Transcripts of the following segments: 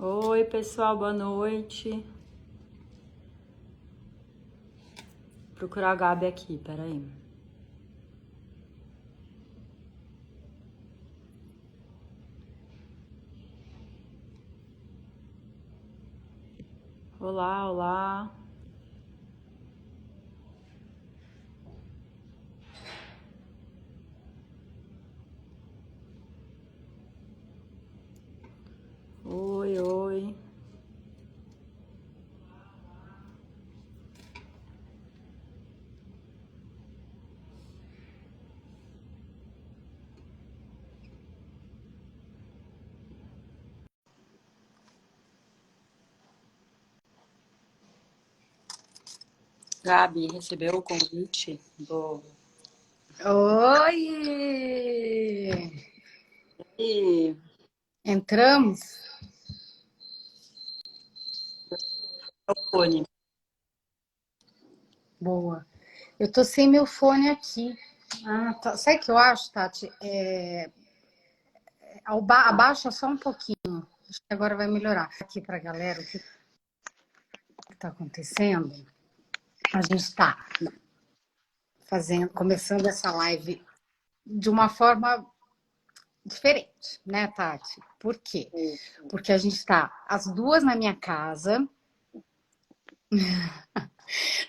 Oi, pessoal, boa noite. Vou procurar a Gabi aqui, peraí. Olá, olá. Oi, oi. Gabi, recebeu o convite do... Oi! E Entramos? o fone. Boa. Eu tô sem meu fone aqui. Tá. Sabe o que eu acho, Tati? Abaixa só um pouquinho. Acho que agora vai melhorar. Aqui pra galera, o que tá acontecendo? A gente tá começando essa live de uma forma diferente, né, Tati? Por quê? Porque a gente tá as duas na minha casa.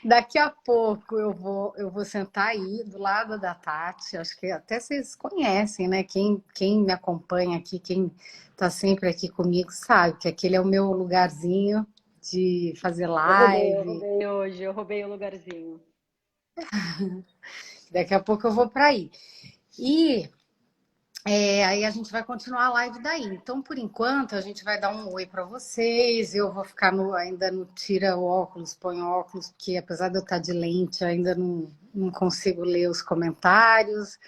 Daqui a pouco eu vou sentar aí do lado da Tati. Acho que até vocês conhecem, né? Quem me acompanha aqui, quem está sempre aqui comigo, sabe que aquele é o meu lugarzinho de fazer Eu live. roubei hoje, eu roubei o lugarzinho. Daqui a pouco eu vou para aí. E aí a gente vai continuar a live daí. Então, por enquanto, a gente vai dar um oi para vocês. Eu vou ficar ainda no tira o óculos, põe o óculos, porque apesar de eu estar de lente, ainda não consigo ler os comentários.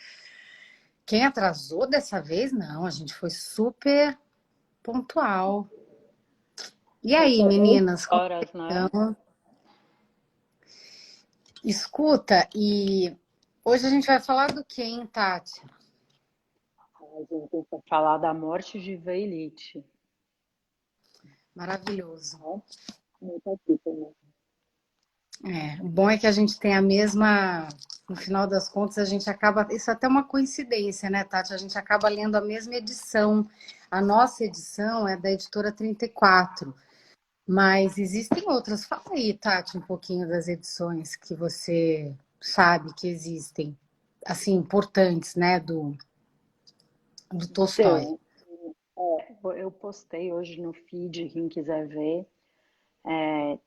Quem atrasou dessa vez, não, a gente foi super pontual. E aí, meninas, como Horas, né? estão? Escuta, e hoje a gente vai falar do quê, hein, Tati? A gente vai falar da morte de Veilite. Maravilhoso. Muito aqui também. O bom é que a gente tem a mesma. No final das contas, a gente acaba. Isso é até uma coincidência, né, Tati? A gente acaba lendo a mesma edição. A nossa edição é da editora 34. Mas existem outras. Fala aí, Tati, um pouquinho das edições que você sabe que existem, assim, importantes, né, do Tolstói. Então, eu postei hoje no feed, quem quiser ver.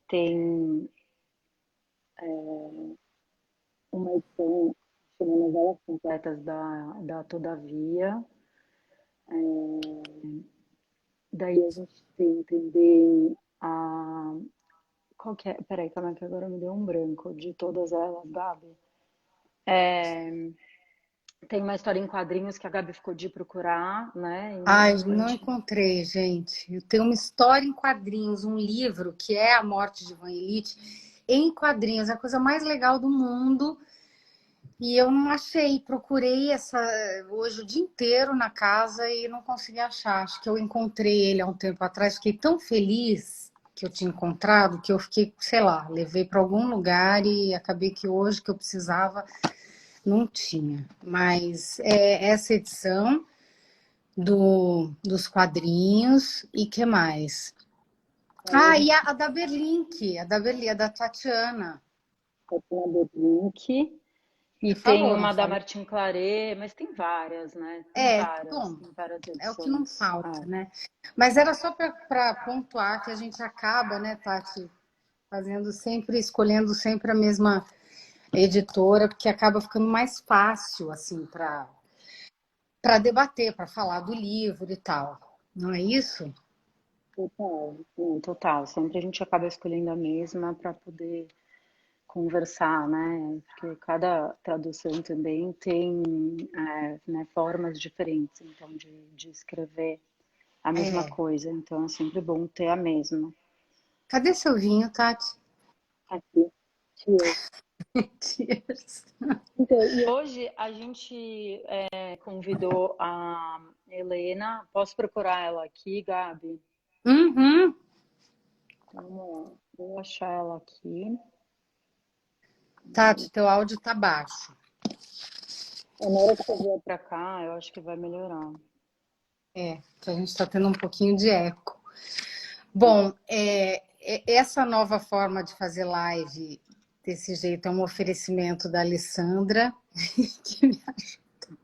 Tem uma edição chama Novelas Completas da Todavia. Daí a gente tem também a. Qual que é? Peraí, calma que agora me deu um branco de todas elas, Gabi. Tem uma história em quadrinhos que a Gabi ficou de procurar, né? Ai, não encontrei, gente. Eu tenho uma história em quadrinhos, um livro que é A Morte de Van Elite, em quadrinhos, é a coisa mais legal do mundo. E eu não achei, procurei hoje o dia inteiro na casa e não consegui achar. Acho que eu encontrei ele há um tempo atrás, fiquei tão feliz que eu tinha encontrado que eu fiquei, sei lá, levei para algum lugar e acabei que hoje que eu precisava não tinha. Mas essa edição dos quadrinhos e que mais? E a da Berlink, a da Tatiana. Tatiana Link. E Você tem falou, não uma da falou? Martin Claret, mas tem várias, né? Bom, Tem várias é o que não edições. falta, né? Mas era só para pontuar que a gente acaba, né, Tati, fazendo sempre, escolhendo sempre a mesma editora, porque acaba ficando mais fácil, assim, para debater, para falar do livro e tal. Não é isso? Total, sim, total. Sempre a gente acaba escolhendo a mesma para poder conversar, né? Porque cada tradução também tem, né, formas diferentes, então, de escrever a mesma É. coisa. Então, é sempre bom ter a mesma. Cadê seu vinho, Tati? Aqui. Cheers. Cheers. Então, e hoje a gente convidou a Helena. Posso procurar ela aqui, Gabi? Uhum. Vamos lá. Vou achar ela aqui. Tati, teu áudio tá baixo. Na hora que você vier pra cá, eu acho que vai melhorar. Que a gente está tendo um pouquinho de eco. Bom, essa nova forma de fazer live desse jeito é um oferecimento da Alessandra. que me ajudou.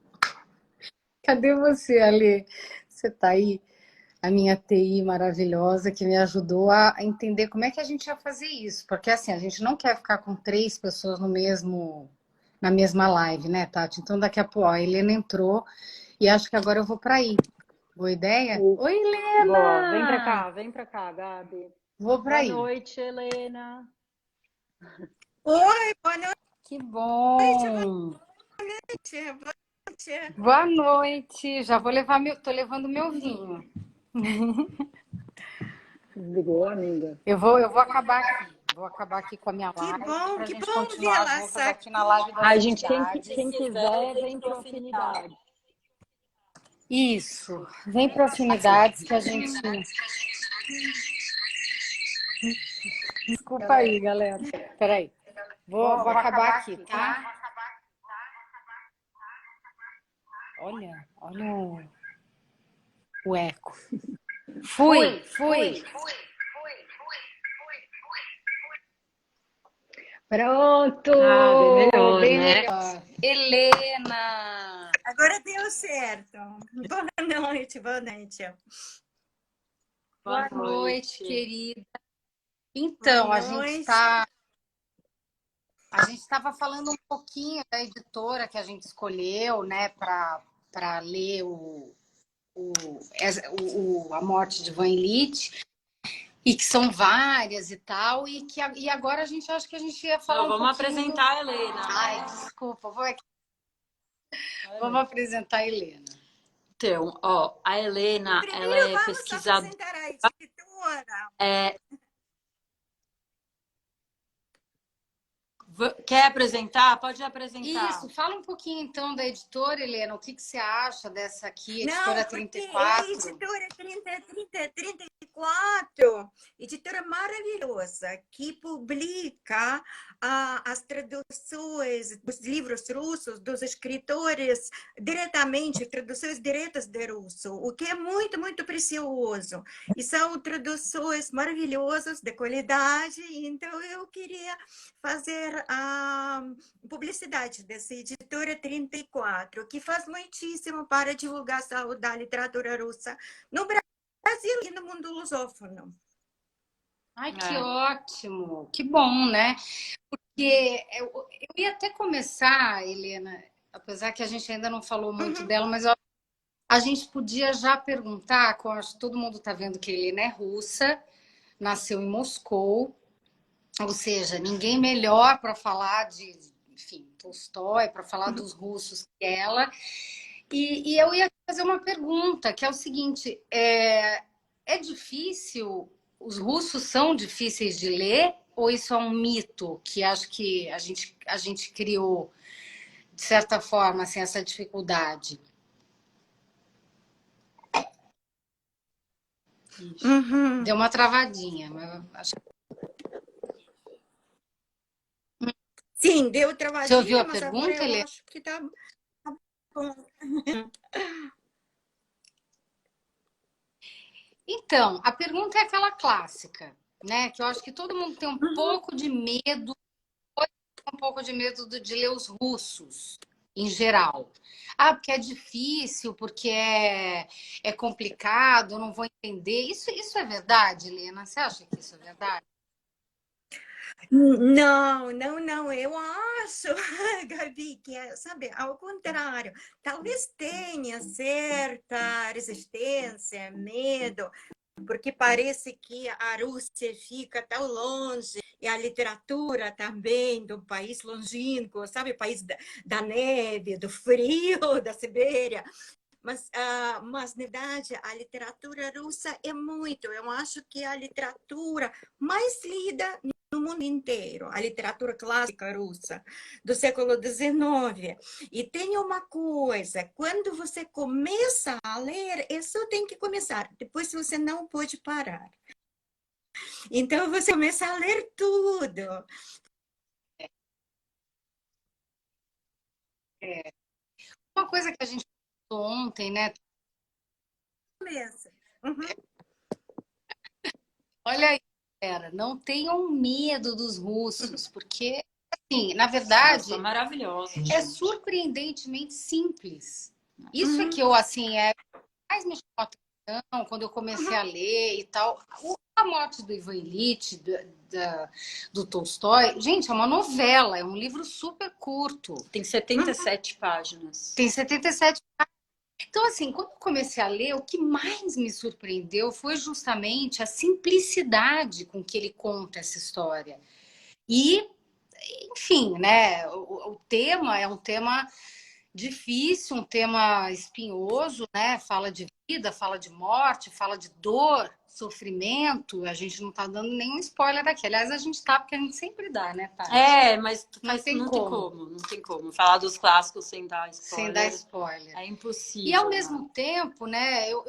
Cadê você, Ale? Você tá aí? A minha TI maravilhosa que me ajudou a entender como é que a gente ia fazer isso. Porque assim, a gente não quer ficar com 3 pessoas na mesma live, né, Tati? Então daqui a pouco, ó, a Helena entrou e acho que agora eu vou para aí. Boa ideia? Oi, Boa, Helena! vem pra cá, Gabi. Vou para Boa aí. noite, Helena. Oi, boa noite, Que boa bom! noite, boa noite. Boa noite. Já vou levar tô levando meu vinho. Desligou, amiga? Eu vou acabar aqui. Vou acabar aqui com a minha live para a Que gente bom continuar vê-la juntas aqui na aqui. live das Ai, gente, afinidades. quem quiser, vem pro Afinidade. Isso. Vem para afinidades que a gente. Desculpa aí, galera. Peraí. Vou acabar aqui, tá? Olha o eco. Fui. Pronto! Ah, bem melhor, Bem né? melhor. Helena! Agora deu certo. Boa noite, boa noite. Boa noite, querida. Então, Boa noite. a gente estava falando um pouquinho da editora que a gente escolheu, né, para ler A Morte de Van Lith, e que são várias e tal, e agora a gente acha que a gente ia falar Vamos apresentar a Helena. Ai, desculpa, vamos apresentar a Helena. Então, ó, a Helena, Primeiro ela é vamos pesquisadora. apresentar a editora. Quer apresentar? Pode apresentar. Isso, fala um pouquinho então da editora, Helena, o que você acha dessa aqui, Não, editora porque 34? é editora 34, editora maravilhosa, que publica as traduções dos livros russos, dos escritores diretamente, traduções diretas de russo, o que é muito, muito precioso. E são traduções maravilhosas, de qualidade, então eu queria fazer a publicidade dessa editora 34, que faz muitíssimo para a divulgação da literatura russa no Brasil e no mundo lusófono. Ai, que ótimo, que bom, né? Porque eu ia até começar, Helena, apesar que a gente ainda não falou muito dela, mas a gente podia já perguntar, que eu acho que todo mundo está vendo que a Helena é russa, nasceu em Moscou, ou seja, ninguém melhor para falar de, enfim, Tolstói, para falar dos russos que ela. E eu ia fazer uma pergunta, que é o seguinte: é difícil, os russos são difíceis de ler, ou isso é um mito que acho que a gente criou, de certa forma, assim, essa dificuldade? Deu uma travadinha, mas acho que... Sim, deu travadinha, Você ouviu a mas pergunta, agora eu Helena? acho que está bom. Então, a pergunta é aquela clássica, né? Que eu acho que todo mundo tem um pouco de medo, de ler os russos, em geral. Ah, porque é difícil, porque é complicado, eu não vou entender. Isso é verdade, Helena? Você acha que isso é verdade? Não, eu acho, Gabi, que é, sabe, ao contrário, talvez tenha certa resistência, medo, porque parece que a Rússia fica tão longe, e a literatura também do país longínquo, sabe, país da neve, do frio, da Sibéria. Mas, na verdade, a literatura russa é muito. Eu acho que é a literatura mais lida no mundo inteiro, a literatura clássica russa do século XIX. E tem uma coisa, quando você começa a ler, isso tem que começar, depois você não pode parar. Então você começa a ler tudo. Uma coisa que a gente falou ontem, né? Começa. Uhum. Olha aí, galera, não tenham medo dos russos, porque, assim, na verdade, Nossa, maravilhosa. é surpreendentemente simples. Isso é que eu, assim, mais me chamou a atenção quando eu comecei a ler e tal. A Morte do Ivan Ilitch, do Tolstói, gente, é uma novela, é um livro super curto. Tem 77 páginas. Tem 77. Então, assim, quando eu comecei a ler, o que mais me surpreendeu foi justamente a simplicidade com que ele conta essa história. E, enfim, né, o tema é um tema difícil, um tema espinhoso, né? Fala de vida, fala de morte, fala de dor, sofrimento. A gente não tá dando nenhum spoiler aqui. Aliás, a gente tá, porque a gente sempre dá, né, Tati? Mas Não tem como. Não tem como. Falar dos clássicos sem dar spoiler. Sem dar spoiler. É impossível. E ao mesmo tempo, né, eu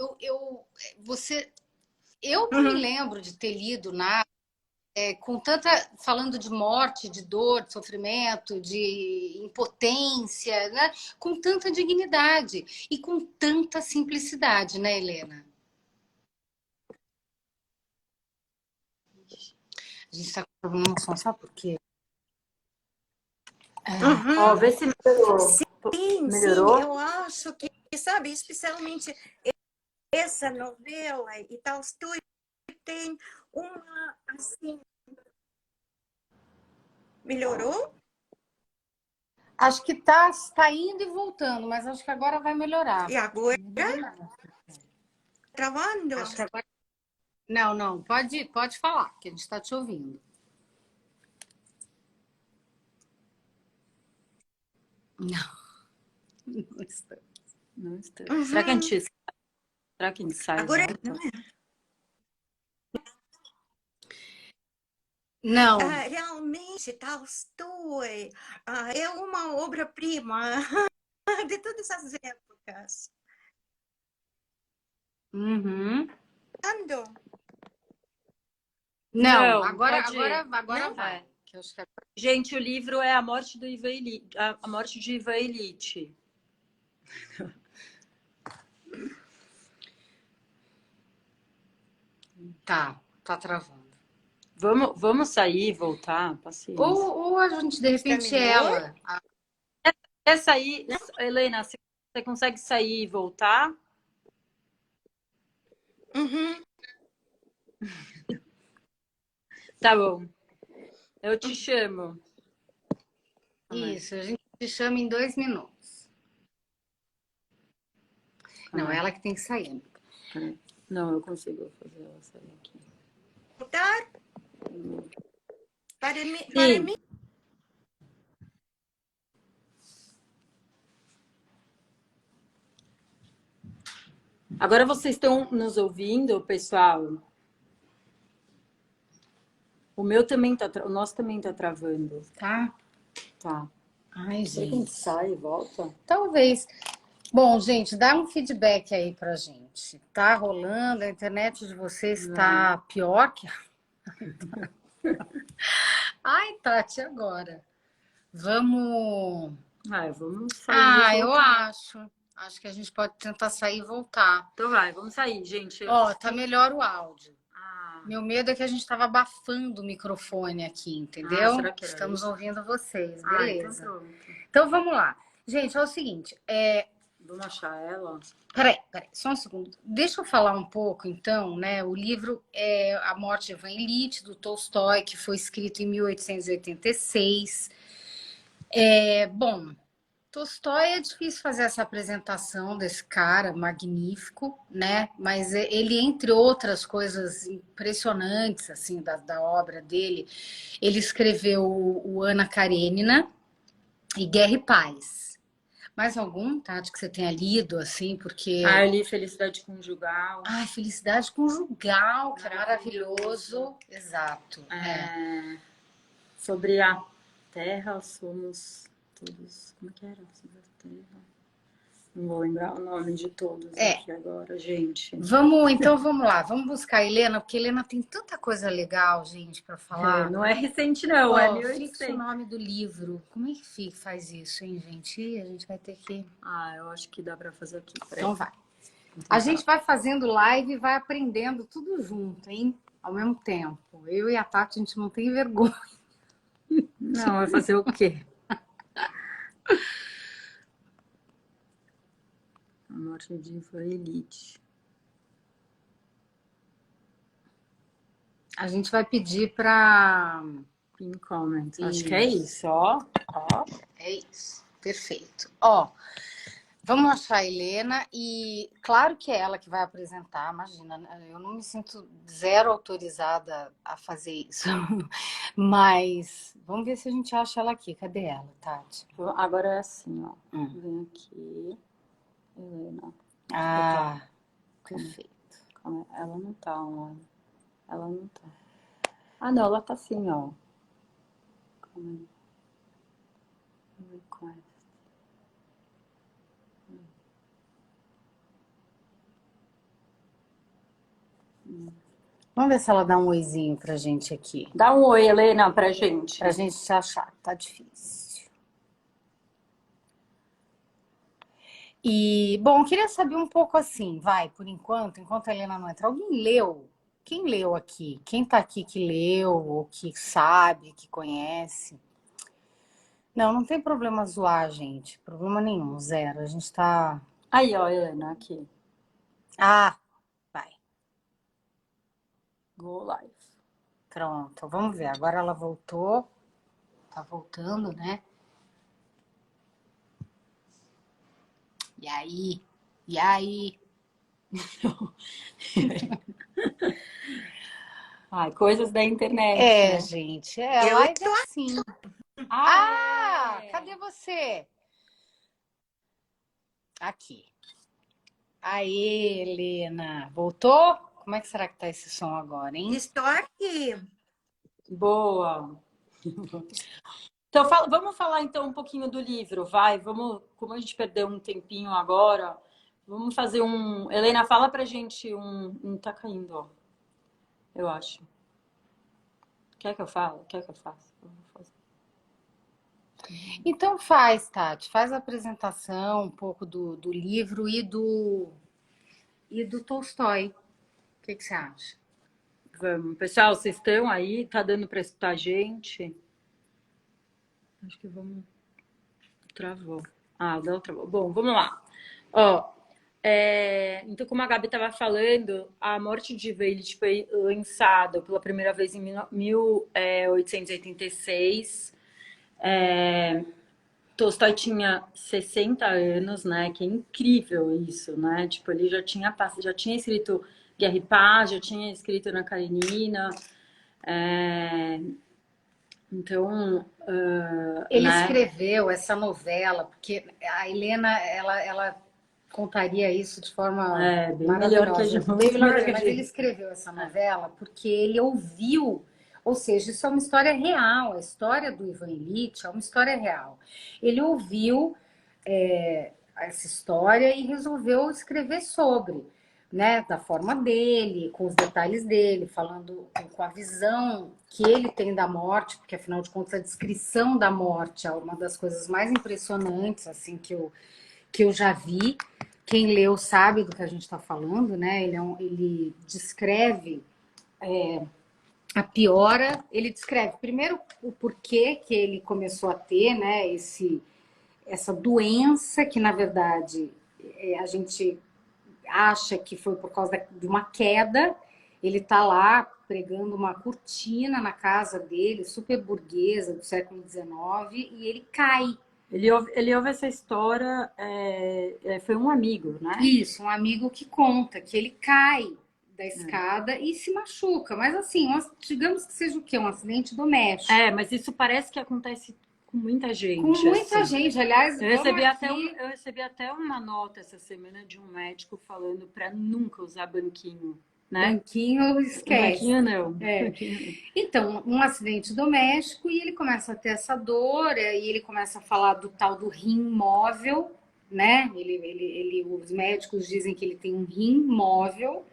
não me lembro de ter lido nada com tanta, falando de morte, de dor, de sofrimento, de impotência, né? Com tanta dignidade e com tanta simplicidade, né, Helena? A gente está com problema no som, sabe por quê? Ó, vê se melhorou. Melhorou? Sim, eu acho que, sabe, especialmente essa novela e Tolstói tem uma, assim... Melhorou? Acho que tá indo e voltando, mas acho que agora vai melhorar. E agora? Travando? Acho que agora... Não, pode falar, que a gente está te ouvindo. Não está. Não está. Será que a gente sai? Agora... Não. Realmente, Tolstói é uma obra-prima de todas as épocas. Uhum. Ando. Não, agora não vai. Gente, o livro é A Morte do Ivan Ilitch, A Morte de Ivan Ilitch. Tá travando. Vamos sair e voltar? Paciência. Ou a gente, de repente, ela... Quer sair? Helena, você consegue sair e voltar? Uhum. Tá bom. Eu te chamo. Isso, a gente te chama em 2 minutos. Não, ela que tem que sair. Não, eu consigo fazer ela sair aqui. Voltar? Para mim? Agora vocês estão nos ouvindo, pessoal? O nosso também tá travando. Tá? Tá. Ai, Será que a gente gente. sai e volta? Talvez. Bom, gente, dá um feedback aí pra gente. Tá rolando? A internet de vocês tá pior que... Ai, Tati, agora? Vamos sair. Eu acho. Acho que a gente pode tentar sair e voltar. Então vamos sair, gente. Ó, tá melhor o áudio. Meu medo é que a gente tava abafando o microfone aqui, entendeu? Será que Estamos ouvindo vocês, então beleza. pronto. Então vamos lá. Gente, é o seguinte, Vamos achar ela? Peraí, só um segundo. Deixa eu falar um pouco, então, né? O livro é A Morte de Ivan Ilitch, do Tolstói, que foi escrito em 1886. Bom, Tolstói é difícil fazer essa apresentação desse cara magnífico, né? Mas ele, entre outras coisas impressionantes, assim, da obra dele, ele escreveu o Ana Karenina e Guerra e Paz. Mais algum, Tati, que você tenha lido, assim, porque... Eu li Felicidade Conjugal. Felicidade Conjugal, que é maravilhoso. Exato. sobre a Terra, somos todos... Como é que era? Sobre a Terra. Não vou lembrar o nome de todos aqui agora, gente. Então vamos lá, vamos buscar a Helena, porque a Helena tem tanta coisa legal, gente, para falar. Não é recente, não, é 1800. Fixa o nome do livro. Como é que faz isso, hein, gente? A gente vai ter que... eu acho que dá para fazer aqui. Então vai. A gente vai fazendo live e vai aprendendo tudo junto, hein? Ao mesmo tempo. Eu e a Tati, a gente não tem vergonha. Não, vai fazer o quê? A morte de Ivanilite. A gente vai pedir para... Pin comment. Acho que é isso, ó. É isso. Perfeito. Ó, vamos achar a Helena e claro que é ela que vai apresentar, imagina, eu não me sinto zero autorizada a fazer isso. Mas vamos ver se a gente acha ela aqui. Cadê ela, Tati? Agora é assim, ó. Vem aqui. Helena. Perfeito. Ela não tá online. Ela não tá. Não, ela tá assim, ó. Request. Vamos ver se ela dá um oizinho pra gente aqui. Dá um oi, Helena, pra gente. Pra gente se achar, tá difícil. E, bom, queria saber um pouco assim, por enquanto a Helena não entra. Alguém leu? Quem leu aqui? Quem tá aqui que leu, ou que sabe, que conhece? Não tem problema zoar, gente. Problema nenhum, zero. A gente tá... Aí, ó, Helena, aqui. Vai. Go live. Pronto, vamos ver. Agora ela voltou. Tá voltando, né? E aí? Coisas da internet. Né? Gente, live é assim. Cadê você? Aqui. Aê, Helena. Voltou? Como é que será que tá esse som agora, hein? Estou aqui. Boa. Então, vamos falar então um pouquinho do livro, vai? Como a gente perdeu um tempinho agora, vamos fazer um... Helena, fala pra gente tá caindo, ó. Eu acho. Quer que eu fale? Quer que eu faça? Eu vou fazer. Então faz, Tati. Faz a apresentação um pouco do livro e do Tolstói. O que você acha? Vamos. Pessoal, vocês estão aí? Tá dando pra escutar a gente? Acho que vamos... Travou. Travou. Bom, vamos lá. Ó, então, como a Gabi estava falando, A Morte de Ivanilite foi lançada pela primeira vez em 1886. Tolstói tinha 60 anos, né? Que é incrível isso, né? Tipo, ele já tinha escrito Guerra e Paz, já tinha escrito Ana Karenina. Então, ele escreveu essa novela, porque a Helena, ela contaria isso de forma bem maravilhosa. melhor que a Mas gente. ele escreveu essa novela porque ele ouviu, ou seja, isso é uma história real, a história do Ivanilite é uma história real. Ele ouviu essa história e resolveu escrever sobre, né, da forma dele, com os detalhes dele, falando com a visão que ele tem da morte, porque afinal de contas a descrição da morte é uma das coisas mais impressionantes assim que eu já vi. Quem leu sabe do que a gente está falando, né? Ele descreve a piora, ele descreve primeiro o porquê que ele começou a ter, né, essa doença que na verdade a gente acha que foi por causa de uma queda. Ele tá lá pregando uma cortina na casa dele, super burguesa do século XIX, e ele cai. Ele ouve essa história, foi um amigo, né? Isso, um amigo que conta que ele cai da escada e se machuca. Mas assim, digamos que seja o quê? Um acidente doméstico. Mas isso parece que acontece com muita gente. Com muita gente, aliás. Eu recebi até uma nota essa semana de um médico falando para nunca usar banquinho né? Banquinho, esquece. Banquinho não. É. Banquinho não. Então, um acidente doméstico e ele começa a ter essa dor, e ele começa a falar do tal do rim móvel, né? Os médicos dizem que ele tem um rim móvel,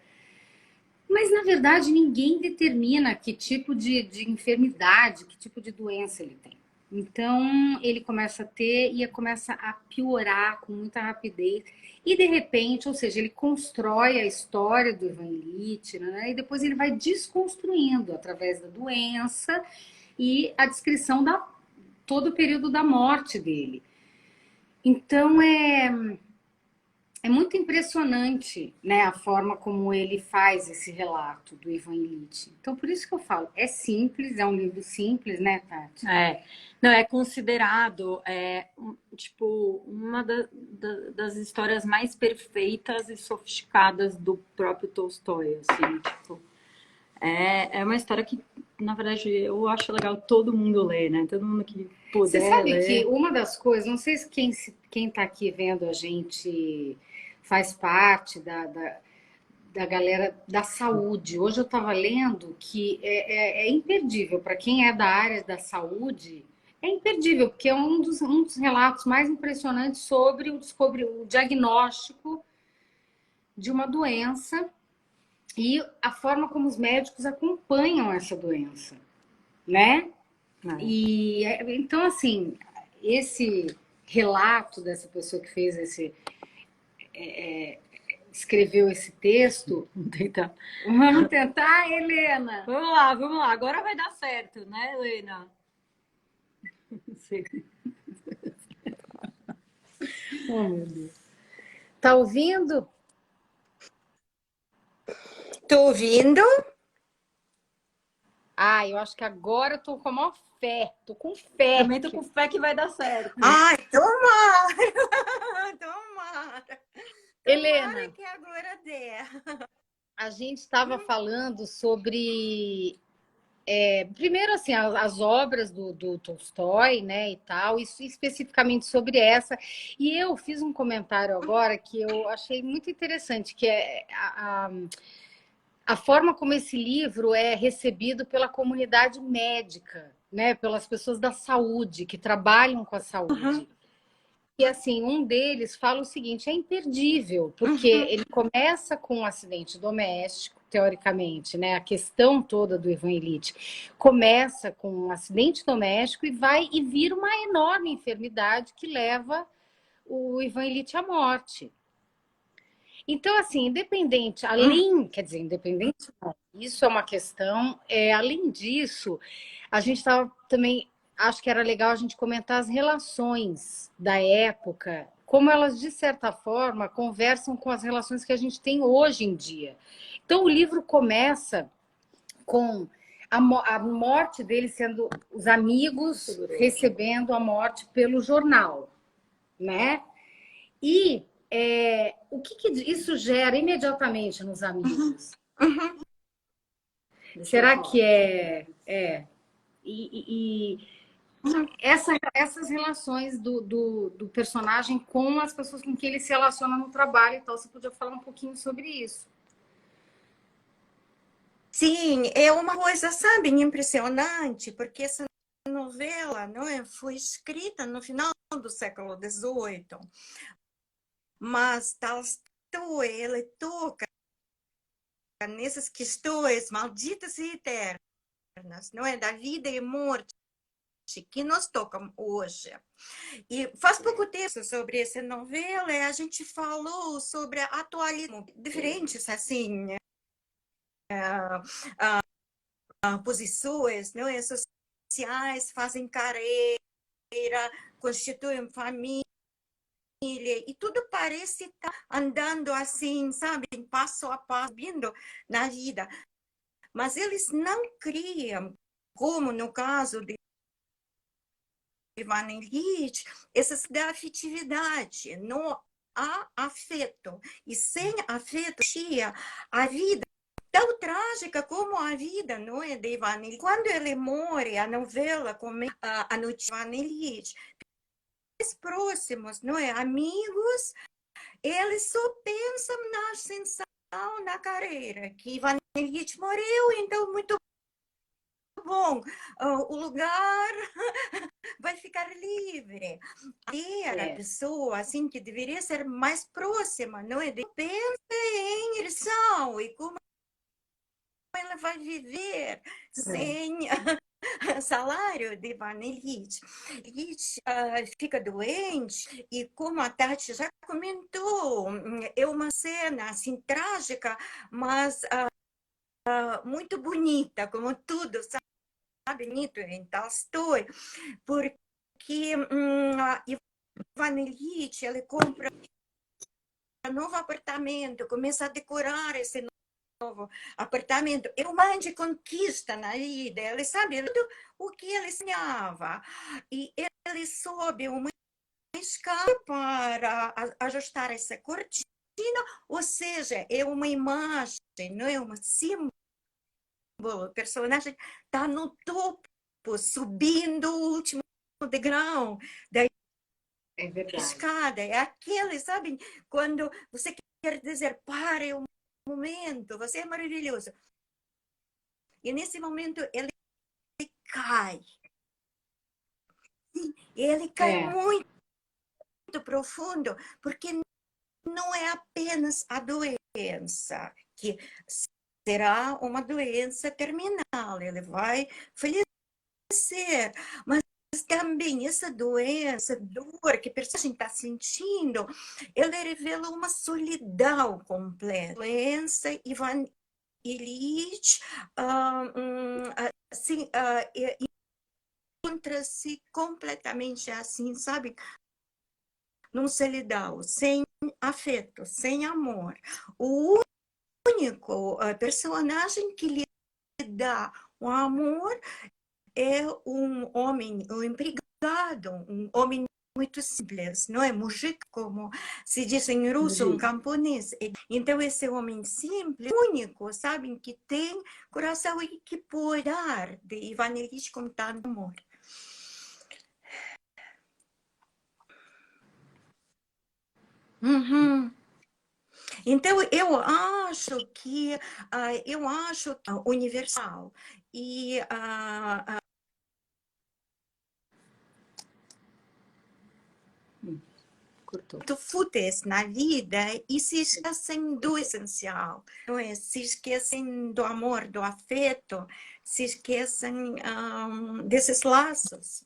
mas na verdade ninguém determina que tipo de enfermidade, que tipo de doença ele tem. Então ele começa a ter e começa a piorar com muita rapidez. E de repente, ou seja, ele constrói a história do Ivan Ilitch, né? E depois ele vai desconstruindo através da doença e a descrição da todo o período da morte dele. Então é muito impressionante, né, a forma como ele faz esse relato do Ivan Ilitch. Então, por isso que eu falo, é simples, é um livro simples, né, Tati? Não, é considerado, tipo, uma das histórias mais perfeitas e sofisticadas do próprio Tolstói, assim, tipo, é uma história que, na verdade, eu acho legal todo mundo ler, né, todo mundo que puder Você sabe ler. que uma das coisas, não sei se quem tá aqui vendo a gente faz parte da galera da saúde. Hoje eu estava lendo que é imperdível, para quem é da área da saúde, é imperdível, porque é um dos relatos mais impressionantes sobre o diagnóstico de uma doença e a forma como os médicos acompanham essa doença, né? Então, assim, esse relato dessa pessoa que fez escreveu esse texto. Vamos tentar, Helena? Vamos lá. Agora vai dar certo, né, Helena? Não sei. Oh, meu Deus. Tá ouvindo? Tô ouvindo? Eu acho que agora eu tô com a maior fé. Tô com fé. Também tô com fé que vai dar certo. Ai, tomara! Tomara! Helena, Tomara que agora dê. a gente estava falando sobre primeiro, assim, as obras do Tolstói, né, e tal, isso especificamente sobre essa. E eu fiz um comentário agora que eu achei muito interessante, que é a forma como esse livro é recebido pela comunidade médica, né, pelas pessoas da saúde, que trabalham com a saúde. E assim, um deles fala o seguinte, é imperdível, porque ele começa com um acidente doméstico, teoricamente, né? A questão toda do Ivan Ilitch começa com um acidente doméstico e vira uma enorme enfermidade que leva o Ivan Ilitch à morte. Então, assim, independente, não, isso é uma questão, além disso, a gente estava também, acho que era legal a gente comentar as relações da época, como elas, de certa forma, conversam com as relações que a gente tem hoje em dia. Então, o livro começa com a morte dele sendo os amigos recebendo a morte pelo jornal, né? E o que isso gera imediatamente nos amigos? Será que essas relações do personagem com as pessoas com quem ele se relaciona no trabalho e tal, você podia falar um pouquinho sobre isso? Sim, é uma coisa, sabe, impressionante, porque essa novela, não é, foi escrita no final do século XVIII, mas Tolstói, ele toca nessas questões malditas e eternas, não é, da vida e morte que nos tocam hoje. E faz pouco tempo sobre essa novela, a gente falou sobre a atualidade, diferentes, assim, posições, não é, sociais, fazem carreira, constituem família, e tudo parece estar andando assim, sabe, passo a passo, vindo na vida. Mas eles não criam, como no caso de Ivan Ilitch, essa afetividade, não há afeto. E sem afeto, a vida tão trágica como a vida, não é, de Ivan Ilitch. Quando ele morre, a novela começa a noite de Ivan Ilitch, próximos, não é? Amigos, eles só pensam na sensação na carreira, que Ivan Ilyich morreu, então muito bom, o lugar vai ficar livre. Era a pessoa assim que deveria ser mais próxima, não é? Pensa em irsão e como ela vai viver sem salário de Ivan Ilyich. Ilyich fica doente e, como a Tati já comentou, é uma cena assim trágica, mas muito bonita, como tudo, sabe, bonito em Tolstói, porque Ivan Ilyich, ele compra um novo apartamento, começa a decorar esse novo apartamento. É uma grande conquista na vida, ele sabe tudo o que ele sonhava. E ele soube uma escada para ajustar essa cortina, ou seja, é uma imagem, não é um símbolo. O personagem está no topo, subindo o último degrau da escada. É aquele, sabe, quando você quer dizer, pare um momento, você é maravilhoso. E nesse momento ele cai. Ele cai muito profundo, porque não é apenas a doença, que será uma doença terminal, ele vai falecer, mas também essa doença, dor que a personagem está sentindo, ele revela uma solidão completa. Doença, Ivan Ilyich, assim, encontra-se completamente assim, sabe? Num solidão, sem afeto, sem amor. O único personagem que lhe dá o amor é um homem, um empregado, um homem muito simples, não é? Mujik, como se diz em russo, um camponês. Então, esse homem simples, único, sabe, que tem coração e que pode dar de Ivan Ilyich com tanto amor. Então, eu acho que universal e muito fúteis na vida e se esquecem do essencial, não é? Se esquecem do amor, do afeto, se esquecem desses laços.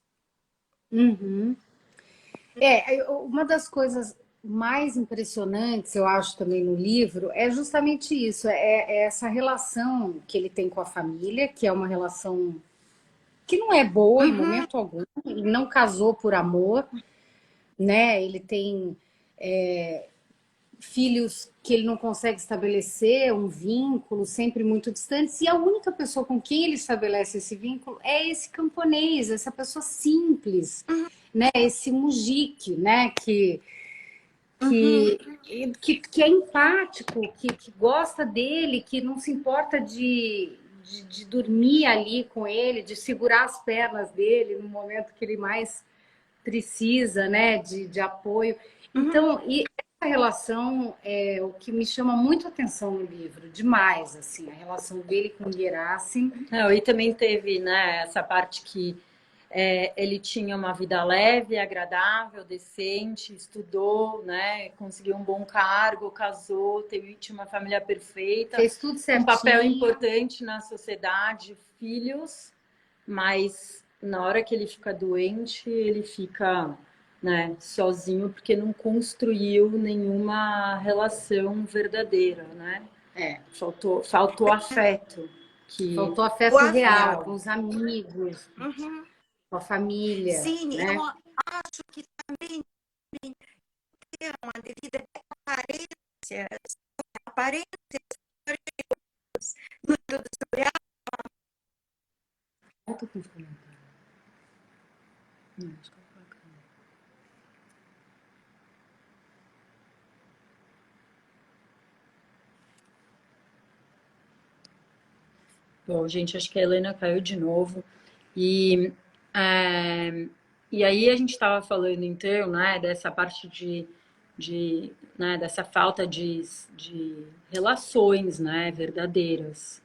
Uma das coisas mais impressionantes, eu acho, também no livro, é justamente isso, é essa relação que ele tem com a família, que é uma relação que não é boa em momento algum, ele não casou por amor, né? Ele tem filhos que ele não consegue estabelecer um vínculo, sempre muito distantes, e a única pessoa com quem ele estabelece esse vínculo é esse camponês, essa pessoa simples, né? Esse mujik, né? Que é empático, que gosta dele, que não se importa de dormir ali com ele, de segurar as pernas dele no momento que ele mais precisa, né, de apoio. Então, e essa relação é o que me chama muito a atenção no livro, demais, assim, a relação dele com o Gerasim. Não, e também teve, né, essa parte que ele tinha uma vida leve, agradável, decente, estudou, né, conseguiu um bom cargo, casou, tinha uma família perfeita, fez tudo certinho, um papel importante na sociedade, filhos, mas na hora que ele fica doente, ele fica, né, sozinho, porque não construiu nenhuma relação verdadeira, né? Faltou afeto. Faltou afeto real, com os amigos, com a família. Sim, né? eu acho que também tem uma devida aparências no editorial. Eu tô com os comentários. Acho que eu vou colocar. Bom, gente, acho que a Helena caiu de novo. E aí a gente estava falando, então, né, dessa parte de né, dessa falta de relações, né, verdadeiras.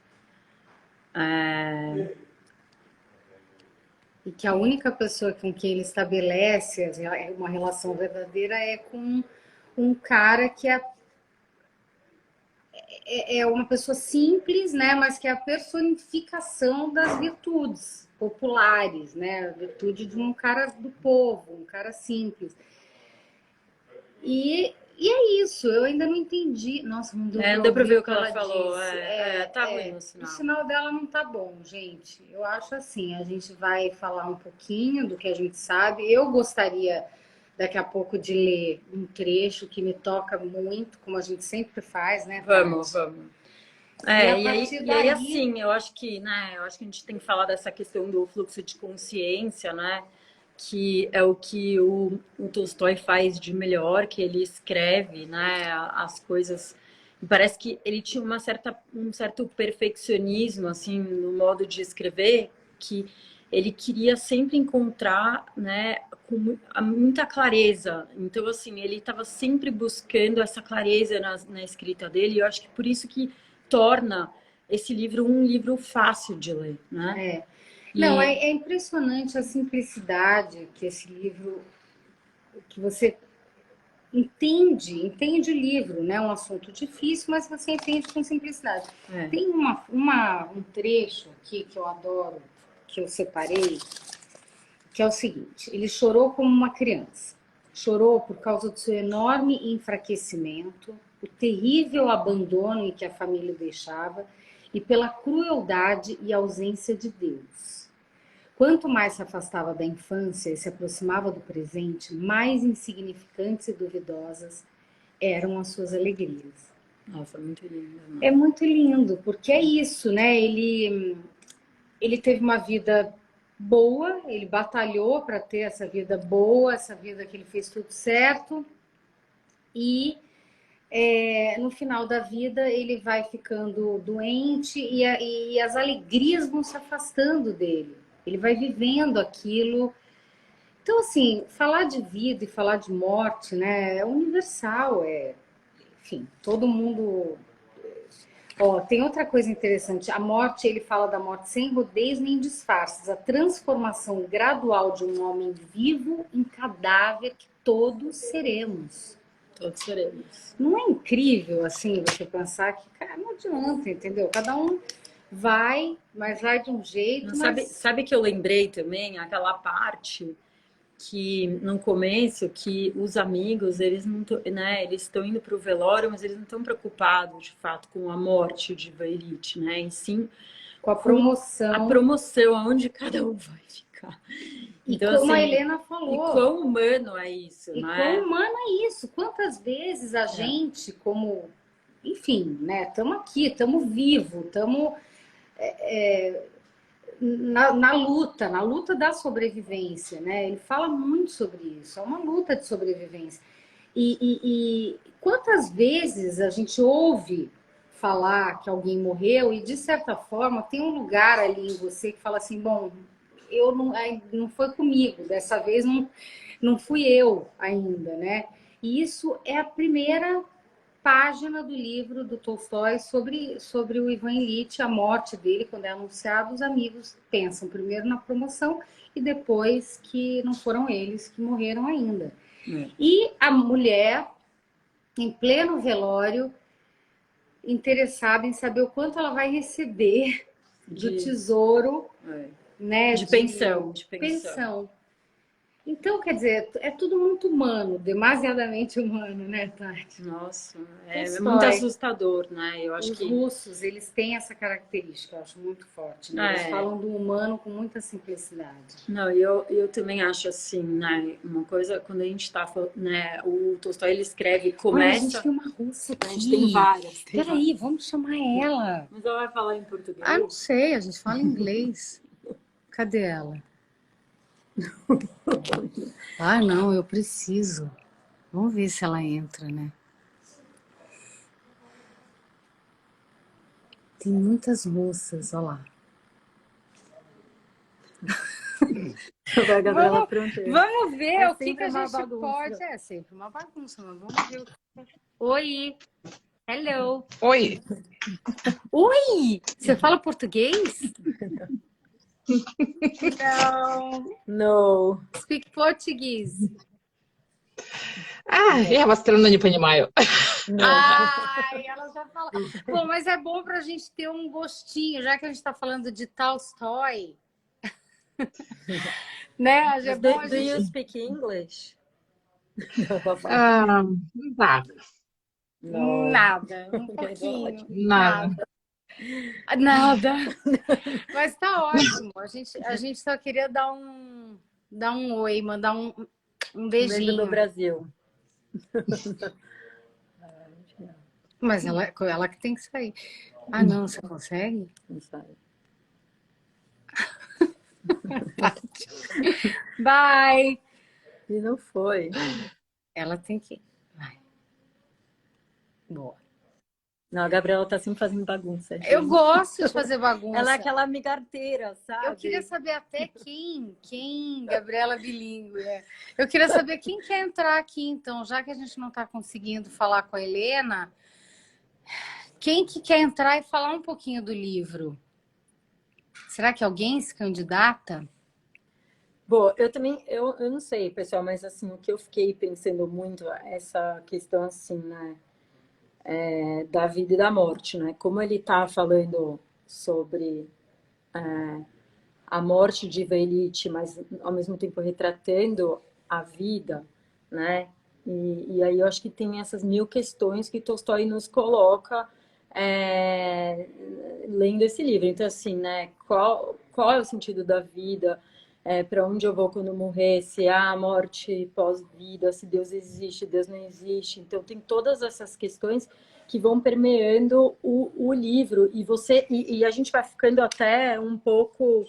E que a única pessoa com quem ele estabelece uma relação verdadeira é com um cara que é uma pessoa simples, né? Mas que é a personificação das virtudes populares, né? A virtude de um cara do povo, um cara simples. E é isso, eu ainda não entendi. Nossa, não deu Não pra deu pra ouvir ver o o que ela falou. disse. Tá ruim o O sinal. sinal dela não tá bom, gente. Eu acho assim, a gente vai falar um pouquinho do que a gente sabe. Eu gostaria daqui a pouco de ler um trecho que me toca muito, como a gente sempre faz, né, Vamos, Tati? vamos. E a E aí, partir daí, assim, eu acho que, né, a gente tem que falar dessa questão do fluxo de consciência, né, que é o que o Tolstói faz de melhor, que ele escreve, né, as coisas. Parece que ele tinha um certo perfeccionismo, assim, no modo de escrever, que ele queria sempre encontrar, né, com muita clareza. Então, assim, ele estava sempre buscando essa clareza na escrita dele, e eu acho que por isso que torna esse livro um livro fácil de ler, né? Não, é impressionante a simplicidade que esse livro, que você entende o livro, né? Um assunto difícil, mas você entende com simplicidade. Tem um trecho aqui que eu adoro, que eu separei, que é o seguinte: ele chorou como uma criança. Chorou por causa do seu enorme enfraquecimento, o terrível abandono em que a família o deixava e pela crueldade e ausência de Deus. Quanto mais se afastava da infância e se aproximava do presente, mais insignificantes e duvidosas eram as suas alegrias. Nossa, muito lindo. Né? É muito lindo, porque é isso, né? Ele teve uma vida boa, ele batalhou para ter essa vida boa, essa vida que ele fez tudo certo, e no final da vida ele vai ficando doente e as alegrias vão se afastando dele. Ele vai vivendo aquilo. Então, assim, falar de vida e falar de morte, né, é universal, enfim, todo mundo. Ó, tem outra coisa interessante. A morte, ele fala da morte sem rodeios nem disfarces, a transformação gradual de um homem vivo em cadáver que todos seremos. Todos seremos. Não é incrível, assim, você pensar que, cara, não adianta, entendeu? Cada um vai, mas vai de um jeito. Sabe que eu lembrei também aquela parte que no começo que os amigos eles não, né, eles estão indo para o velório, mas eles não estão preocupados de fato com a morte de Vairite, né? E sim com a promoção, aonde cada um vai ficar. Então, e como assim, a Helena falou, e quão humano é isso, e né? quão humano é isso? Quantas vezes a gente, como, enfim, né? Estamos aqui, estamos vivos, estamos na luta da sobrevivência, né? Ele fala muito sobre isso, é uma luta de sobrevivência. E quantas vezes a gente ouve falar que alguém morreu e, de certa forma, tem um lugar ali em você que fala assim, bom, eu não foi comigo, dessa vez não fui eu ainda, né? E isso é a primeira página do livro do Tolstói sobre o Ivan Ilitch, a morte dele, quando é anunciado, os amigos pensam primeiro na promoção e depois que não foram eles que morreram ainda. E a mulher, em pleno velório, interessada em saber o quanto ela vai receber do tesouro, né? De pensão. Então, quer dizer, é tudo muito humano, demasiadamente humano, né, Tati? Nossa, é muito assustador, né? Eu acho Os russos, eles têm essa característica, eu acho muito forte, né? Eles falam do humano com muita simplicidade. Não, eu também acho assim, né? Uma coisa, quando a gente tá falando, né? O Tolstói, ele escreve, começa... Olha, a gente tem uma russa aqui. A gente tem várias. Peraí, vamos chamar ela. Mas ela vai falar em português? Ah, não sei, a gente fala inglês. Cadê ela? Ah, não, eu preciso. Vamos ver se ela entra, né? Tem muitas russas, olha lá. A Gabriela Vamos, pronto. vamos ver É o que sempre a uma gente bagunça. pode. É sempre uma bagunça, mas vamos ver o que. Oi! Hello! Oi, Oi! Você fala português? Não. No. Speak português. я вас трудно не понимаю. Ai, ela já fala. Bom, mas é bom para a gente ter um gostinho, já que a gente está falando de Tolstói. Né? É bom a Do you gente. speak English? Nada, No. Nada, um pouquinho. nada. Nada. Mas tá ótimo. A gente só queria dar um oi, mandar um Beijo do beijinho. Brasil. Mas ela que tem que sair. Ah, não, você consegue? Não sabe. Bye! E não foi. Ela tem que. Vai. Boa. Não, a Gabriela tá sempre fazendo bagunça. Eu gosto de fazer bagunça. Ela é aquela amigarteira, sabe? Eu queria saber até quem, Gabriela bilíngue. Eu queria saber quem quer entrar aqui, então, já que a gente não está conseguindo falar com a Helena, quem que quer entrar e falar um pouquinho do livro? Será que alguém se candidata? Bom, eu não sei, pessoal, mas assim, o que eu fiquei pensando muito é essa questão assim, né? Da vida e da morte, né? Como ele está falando sobre a morte de Ivan Ilitch, mas ao mesmo tempo retratando a vida, né? E aí eu acho que tem essas 1000 questões que Tolstói nos coloca lendo esse livro. Então, assim, né? Qual é o sentido da vida? Para onde eu vou quando eu morrer? Se há morte pós-vida? Se Deus existe, Deus não existe? Então, tem todas essas questões que vão permeando o livro. E a gente vai ficando até um pouco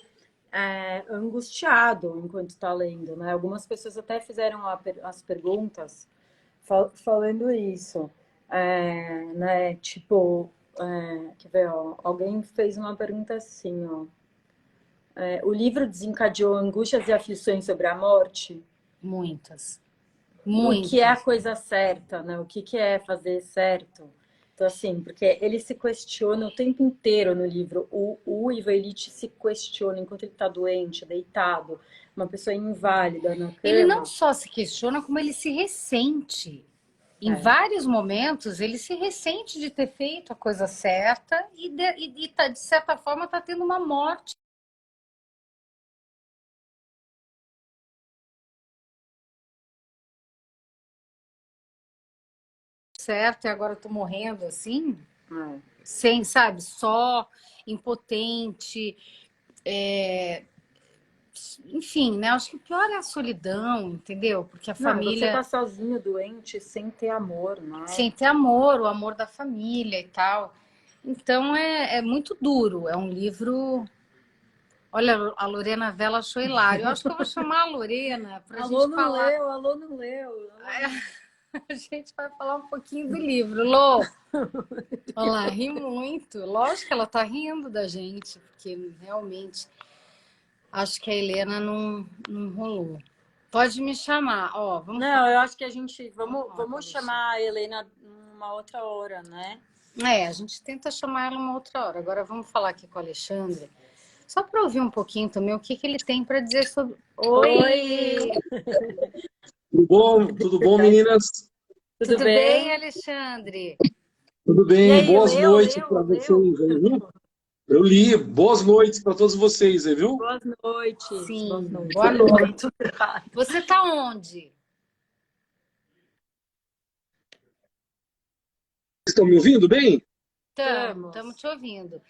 angustiado enquanto está lendo, né? Algumas pessoas até fizeram as perguntas falando isso, né? Tipo, quer ver, ó, alguém fez uma pergunta assim, ó. O livro desencadeou angústias e aflições sobre a morte? Muitas. O que é a coisa certa, né? O que é fazer certo? Então, assim, porque ele se questiona o tempo inteiro no livro. O Ivan Ilitch se questiona enquanto ele está doente, deitado, uma pessoa inválida na cama. Ele não só se questiona, como ele se ressente. Em vários momentos, ele se ressente de ter feito a coisa certa e de certa forma, está tendo uma morte. Certo, e agora eu tô morrendo assim, sem, sabe, só, impotente, enfim, né? Acho que o pior é a solidão, entendeu? Porque a família... Você tá sozinho, doente, sem ter amor, né? Sem ter amor, o amor da família e tal. Então é muito duro, é um livro... Olha, a Lorena Vela achou hilário. Eu acho que eu vou chamar a Lorena pra gente falar... Alô não leu. A gente vai falar um pouquinho do livro. Lô, olha lá, ri muito. Lógico que ela tá rindo da gente, porque realmente acho que a Helena não rolou. Pode me chamar, ó. Não, eu acho que a gente... Vamos chamar a Helena numa outra hora, né? A gente tenta chamar ela uma outra hora. Agora vamos falar aqui com o Alexandre. Só para ouvir um pouquinho também o que ele tem para dizer sobre... Oi! Tudo bom, meninas? Tudo bem, Alexandre? Tudo bem, aí, boas noites para vocês aí, viu? Eu li, boas noites para todos vocês aí, viu? Boas noites. Sim, boa noite. Você tá onde? Estão me ouvindo bem? Estamos te ouvindo.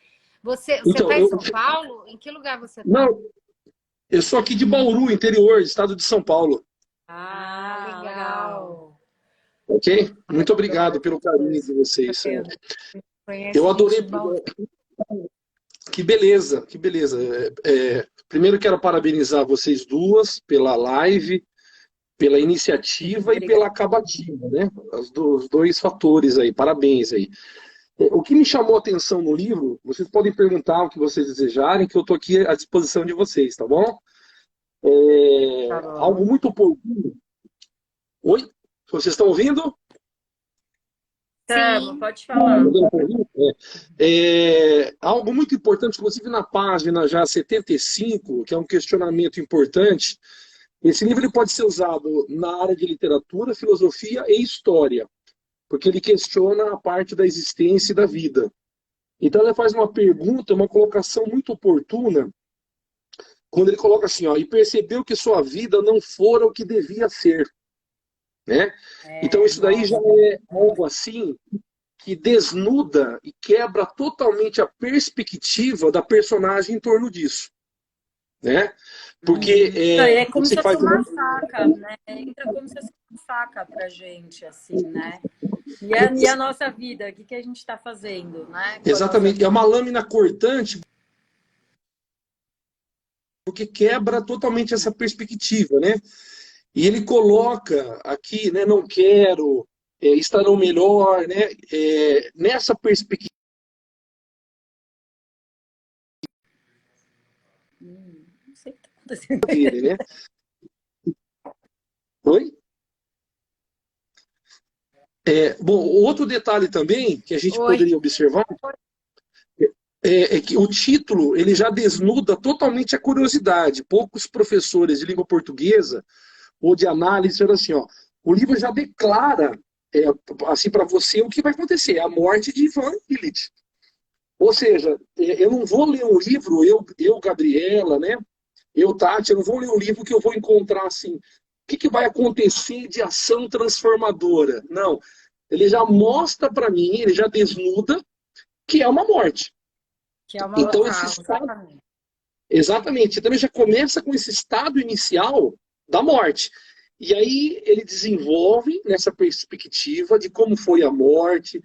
Você Então, tá em São Paulo? Em que lugar você tá? Não, eu sou aqui de Bauru, interior, estado de São Paulo. Ah, legal. Ok? Muito obrigado pelo carinho de vocês. Eu adorei. Que beleza, que beleza. Primeiro quero parabenizar vocês duas pela live, pela iniciativa e pela acabativa, né? Os dois fatores aí, parabéns aí. O que me chamou a atenção no livro, vocês podem perguntar o que vocês desejarem, que eu estou aqui à disposição de vocês, tá bom? Tá bom. algo muito oportuno. Oi? Vocês estão ouvindo? Tamo, pode falar. Algo muito importante, inclusive na página já 75, que é um questionamento importante. Esse livro ele pode ser usado na área de literatura, filosofia e história, porque ele questiona a parte da existência e da vida. Então ele faz uma pergunta, uma colocação muito oportuna, quando ele coloca assim, ó, e percebeu que sua vida não fora o que devia ser, né? Então isso daí já é algo assim que desnuda e quebra totalmente a perspectiva da personagem em torno disso, né? Porque é como você se faz fosse uma faca, né? Entra como se fosse uma faca pra gente, assim, né? E a nossa vida, o que a gente está fazendo, né? Exatamente, é uma lâmina cortante porque quebra totalmente essa perspectiva, né? E ele coloca aqui, né? Não quero, estarão melhor, né? Nessa perspectiva Não sei o que tá acontecendo. dele, né? Oi? Bom, outro detalhe também que a gente poderia observar é que o título ele já desnuda totalmente a curiosidade. Poucos professores de língua portuguesa ou de análise falam assim, ó, o livro já declara assim para você o que vai acontecer, a morte de Ivan Illich. Ou seja, eu não vou ler um livro, eu Gabriela, né? Eu, Tati, eu não vou ler um livro que eu vou encontrar assim, o que vai acontecer de ação transformadora? Não, ele já mostra para mim, ele já desnuda que é uma morte. Que é uma então esse estado, exatamente, então ele já começa com esse estado inicial da morte. E aí ele desenvolve nessa perspectiva de como foi a morte,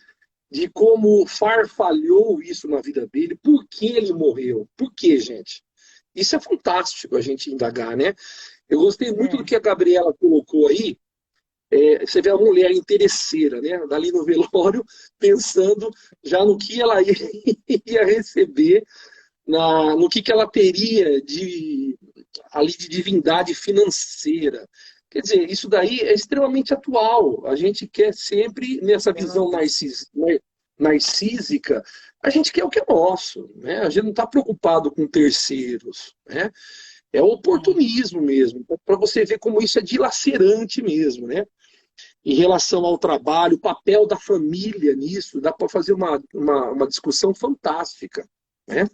de como farfalhou isso na vida dele, por que ele morreu, por que, gente? Isso é fantástico a gente indagar, né? Eu gostei muito do que a Gabriela colocou aí. Você vê a mulher interesseira, né? Dali no velório, pensando já no que ela ia receber, no que ela teria ali de divindade financeira. Quer dizer, isso daí é extremamente atual. A gente quer sempre, nessa visão narcísica, a gente quer o que é nosso, né? A gente não está preocupado com terceiros, né? É o oportunismo mesmo, para você ver como isso é dilacerante mesmo, né? Em relação ao trabalho, o papel da família nisso, dá para fazer uma discussão fantástica, né?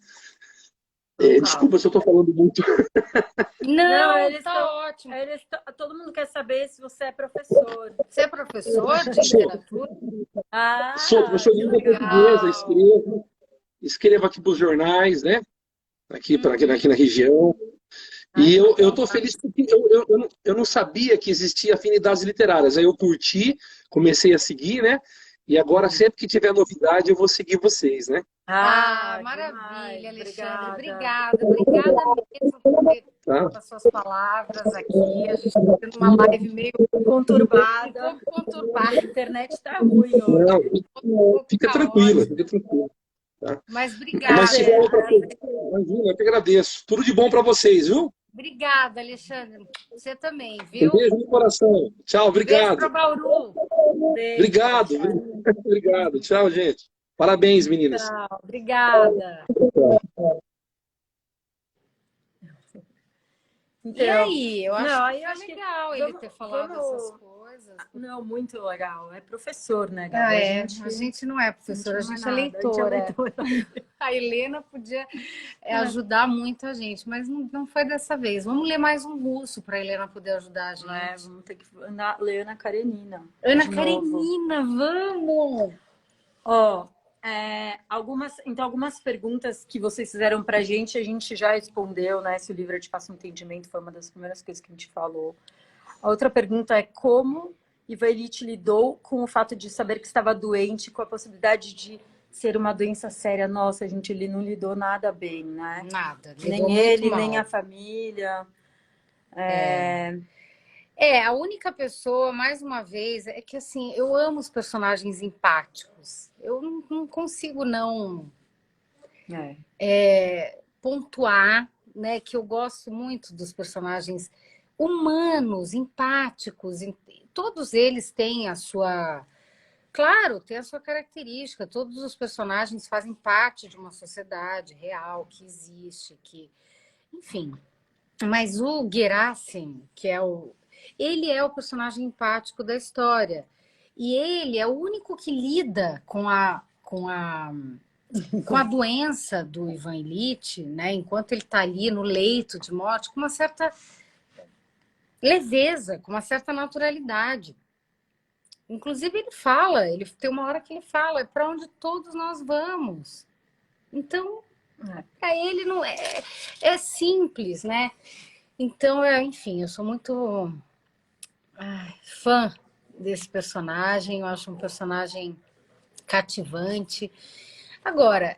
Desculpa se eu estou falando muito. Não, tá ótimo. Todo mundo quer saber se você é professor. Você é professor de literatura? Sou professor de língua portuguesa, escrevo aqui para os jornais, né? Aqui na região. E eu estou feliz porque eu não sabia que existia afinidades literárias. Aí eu curti, comecei a seguir, né? E agora, sempre que tiver novidade, eu vou seguir vocês, né? Maravilha, Alexandre. Obrigada mesmo por ter as suas palavras aqui. A gente está tendo uma live meio conturbada. A internet está ruim hoje. Não, fica tranquila. Tá? Mas obrigada. Mas se tiver outra coisa, imagina, eu que agradeço. Tudo de bom para vocês, viu? Obrigada, Alexandre. Você também, viu? Um beijo no coração. Tchau, obrigado. Beijo para Bauru. Obrigado. Obrigado. Tchau, gente. Parabéns, meninas. Tchau, obrigada. Então, e aí? Eu acho que legal ele ter falado essas coisas. Não, muito legal. É professor, né, Gabi? A gente não é professora, a gente é leitora. A Helena podia ajudar muito a gente, mas não foi dessa vez. Vamos ler mais um russo para a Helena poder ajudar a gente. Vamos ter que ler Ana Karenina. Ana Karenina, vamos! Algumas perguntas que vocês fizeram pra gente, a gente já respondeu, né? Se o livro é de fácil entendimento foi uma das primeiras coisas que a gente falou. A outra pergunta é como Ivan Illich lidou com o fato de saber que estava doente, com a possibilidade de ser uma doença séria. Nossa, ele não lidou nada bem, né? Nada. Nem ele, nem a família. A única pessoa, mais uma vez, é que assim, eu amo os personagens empáticos. Eu não consigo não pontuar né, que eu gosto muito dos personagens humanos, empáticos. Todos eles têm a sua... Claro, tem a sua característica. Todos os personagens fazem parte de uma sociedade real que existe, que... Enfim. Mas o Gerasim, que é ele é o personagem empático da história. E ele é o único que lida com a doença do Ivan Ilitch, né? Enquanto ele está ali no leito de morte, com uma certa leveza, com uma certa naturalidade. Inclusive ele tem uma hora que ele fala, é para onde todos nós vamos. Então, para ele não é simples, né? Então, enfim, eu sou muito fã desse personagem, eu acho um personagem cativante. Agora,